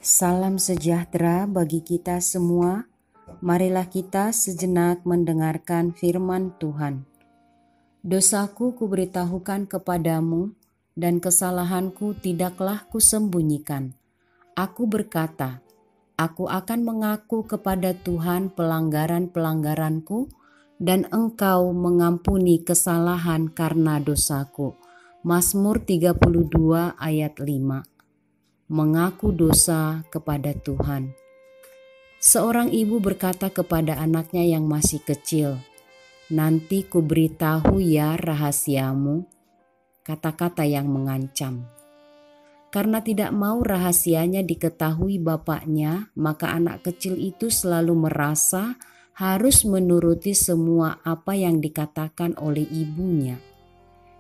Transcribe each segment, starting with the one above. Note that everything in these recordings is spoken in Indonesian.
Salam sejahtera bagi kita semua. Marilah kita sejenak mendengarkan firman Tuhan. Dosaku kuberitahukan kepadamu, dan kesalahanku tidaklah kusembunyikan. Aku berkata, aku akan mengaku kepada Tuhan pelanggaran-pelanggaranku, dan Engkau mengampuni kesalahan karena dosaku. Mazmur 32 ayat 5. Mengaku dosa kepada Tuhan. Seorang ibu berkata kepada anaknya yang masih kecil, "Nanti kuberitahu ya rahasiamu," kata-kata yang mengancam. Karena tidak mau rahasianya diketahui bapaknya, maka anak kecil itu selalu merasa harus menuruti semua apa yang dikatakan oleh ibunya.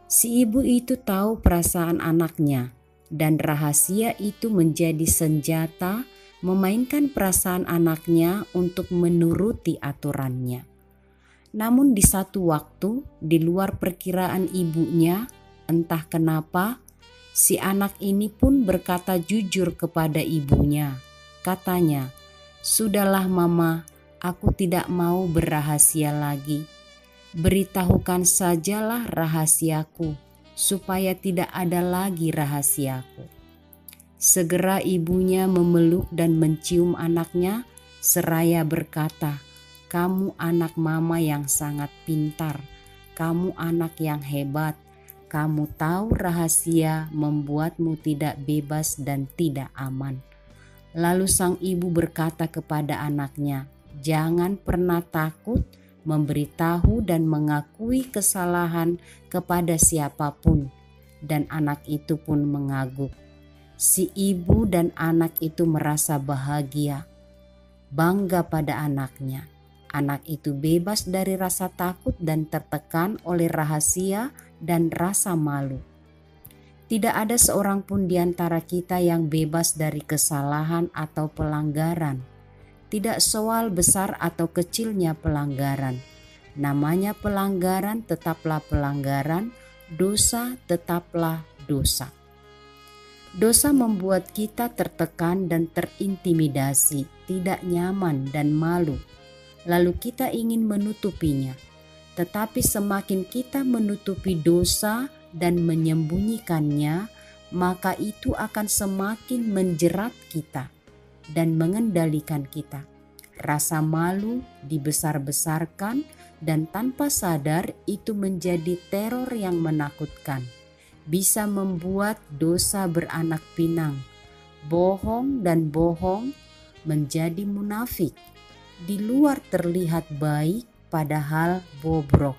Si ibu itu tahu perasaan anaknya, dan rahasia itu menjadi senjata memainkan perasaan anaknya untuk menuruti aturannya. Namun di satu waktu, di luar perkiraan ibunya, entah kenapa, si anak ini pun berkata jujur kepada ibunya. Katanya, "Sudahlah mama, aku tidak mau berrahasia lagi. Beritahukan sajalah rahasiaku, supaya tidak ada lagi rahasiaku." Segera ibunya memeluk dan mencium anaknya seraya berkata, "Kamu anak mama yang sangat pintar, kamu anak yang hebat, kamu tahu rahasia membuatmu tidak bebas dan tidak aman." Lalu sang ibu berkata kepada anaknya, "Jangan pernah takut memberitahu dan mengakui kesalahan kepada siapapun." Dan anak itu pun mengangguk. Si ibu dan anak itu merasa bahagia, bangga pada anaknya. Anak itu bebas dari rasa takut dan tertekan oleh rahasia dan rasa malu. Tidak ada seorang pun di antara kita yang bebas dari kesalahan atau pelanggaran. Tidak soal besar atau kecilnya pelanggaran. Namanya pelanggaran tetaplah pelanggaran, dosa tetaplah dosa. Dosa membuat kita tertekan dan terintimidasi, tidak nyaman dan malu. Lalu kita ingin menutupinya. Tetapi semakin kita menutupi dosa dan menyembunyikannya, maka itu akan semakin menjerat kita dan mengendalikan kita. Rasa malu dibesar-besarkan dan tanpa sadar itu menjadi teror yang menakutkan. Bisa membuat dosa beranak pinang, bohong dan bohong menjadi munafik. Di luar terlihat baik padahal bobrok.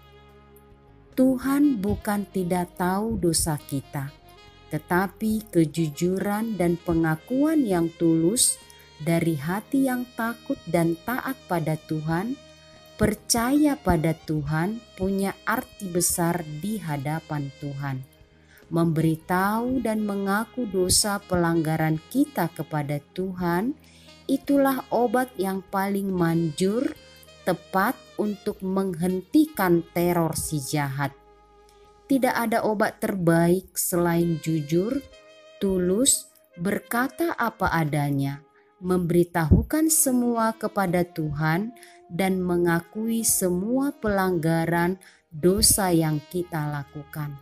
Tuhan bukan tidak tahu dosa kita, tetapi kejujuran dan pengakuan yang tulus dari hati yang takut dan taat pada Tuhan, percaya pada Tuhan, punya arti besar di hadapan Tuhan. Memberitahu dan mengaku dosa pelanggaran kita kepada Tuhan, itulah obat yang paling manjur, tepat untuk menghentikan teror si jahat. Tidak ada obat terbaik selain jujur, tulus, berkata apa adanya, memberitahukan semua kepada Tuhan, dan mengakui semua pelanggaran dosa yang kita lakukan.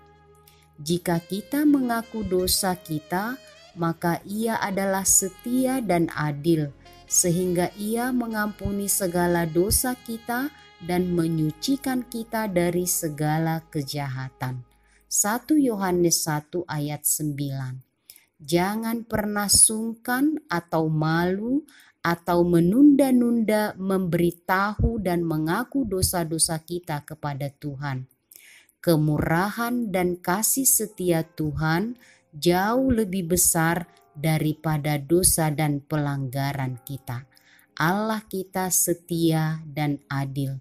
Jika kita mengaku dosa kita, maka Ia adalah setia dan adil, sehingga Ia mengampuni segala dosa kita dan menyucikan kita dari segala kejahatan. 1 Yohanes 1 ayat 9. Jangan pernah sungkan atau malu atau menunda-nunda memberitahu dan mengaku dosa-dosa kita kepada Tuhan. Kemurahan dan kasih setia Tuhan jauh lebih besar daripada dosa dan pelanggaran kita. Allah kita setia dan adil.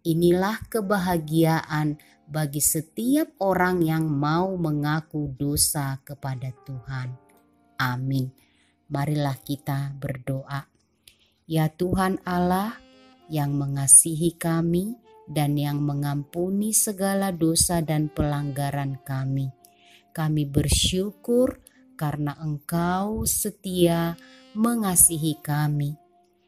Inilah kebahagiaan bagi setiap orang yang mau mengaku dosa kepada Tuhan. Amin. Marilah kita berdoa. Ya Tuhan Allah yang mengasihi kami dan yang mengampuni segala dosa dan pelanggaran kami. Kami bersyukur karena Engkau setia mengasihi kami.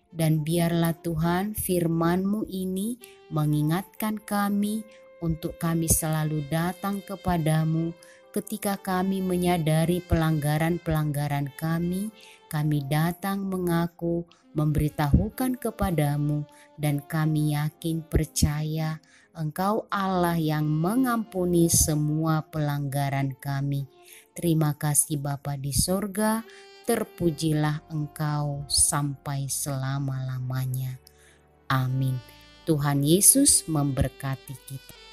Dan biarlah Tuhan firman-Mu ini mengingatkan kami untuk kami selalu datang kepadamu ketika kami menyadari pelanggaran-pelanggaran kami datang mengaku, memberitahukan kepadamu, dan kami yakin percaya Engkau Allah yang mengampuni semua pelanggaran kami. Terima kasih Bapa di sorga, terpujilah Engkau sampai selama-lamanya. Amin. Tuhan Yesus memberkati kita.